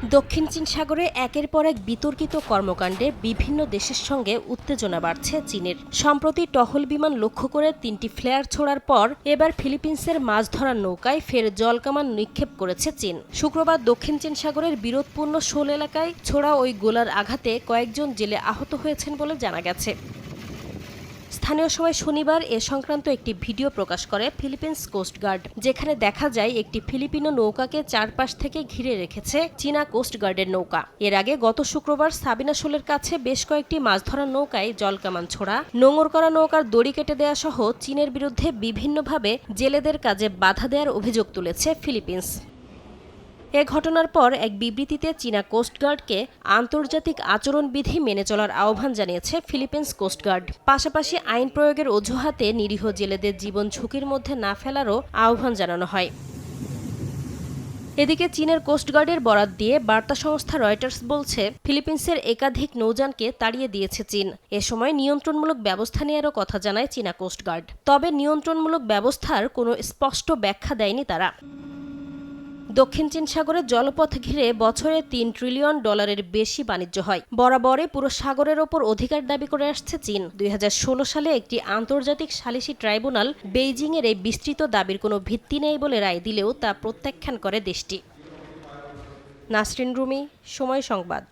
দক্ষিণ চীন সাগরে একের পর এক বিতর্কিত কর্মকাণ্ডে বিভিন্ন দেশের সঙ্গে উত্তেজনা বাড়ছে চীনের। সম্প্রতি টহল বিমান লক্ষ্য করে ৩টি ফ্লেয়ার ছোড়ার পর এবার ফিলিপিন্সের মাছ ধরার নৌকায় ফের জলকামান নিক্ষেপ করেছে চীন। শুক্রবার দক্ষিণ চীন সাগরের বিরোধপূর্ণ শোল এলাকায় ছোড়া ওই গোলার আঘাতে কয়েকজন জেলে আহত হয়েছেন বলে জানা গেছে। স্থানীয় সময় শনিবার এ সংক্রান্ত একটি ভিডিও প্রকাশ করে ফিলিপিন্স কোস্টগার্ড, যেখানে দেখা যায় একটি ফিলিপিনো নৌকাকে চারপাশ থেকে ঘিরে রেখেছে চীনা কোস্টগার্ডের নৌকা। এর আগে গত শুক্রবার সাবিনা শোলের কাছে বেশ কয়েকটি মাছ ধরার নৌকায় জলকামান ছোড়া, নোঙর করা নৌকার দড়ি কেটে দেয়া সহ চীনের বিরুদ্ধে বিভিন্নভাবে জেলেদের কাজে বাধা দেওয়ার অভিযোগ তুলেছে ফিলিপিন্স। এ ঘটনার পর এক বিবৃতিতে চীনা কোস্টগার্ডকে আন্তর্জাতিক আচরণবিধি মেনে চলার আহ্বান জানিয়েছে ফিলিপিন্স কোস্টগার্ড। পাশাপাশি আইন প্রয়োগের অজুহাতে নিরীহ জেলেদের জীবন ঝুঁকির মধ্যে না ফেলারও আহ্বান জানানো হয়। এদিকে চীনের কোস্টগার্ডের বরাত দিয়ে বার্তা সংস্থা রয়টার্স বলছে, ফিলিপিন্সের একাধিক নৌযানকে তাড়িয়ে দিয়েছে চীন। এ সময় নিয়ন্ত্রণমূলক ব্যবস্থা নেওয়ারও কথা জানায় চীনা কোস্টগার্ড। তবে নিয়ন্ত্রণমূলক ব্যবস্থার কোনো স্পষ্ট ব্যাখ্যা দেয়নি তারা। দক্ষিণ চীন সাগরের জলপথ ঘিরে বছরে $৩ ট্রিলিয়ন বেশি বাণিজ্য হয়। বরাবরই পুরো সাগরের ওপর অধিকার দাবি করে আসছে চীন। ২০১৬ সালে একটি আন্তর্জাতিক সালিসি ট্রাইব্যুনাল বেইজিংয়ের এই বিস্তৃত দাবির কোনো ভিত্তি নেই বলে রায় দিলেও তা প্রত্যাখ্যান করে দেশটি। নাসরিন রুমি, সময় সংবাদ।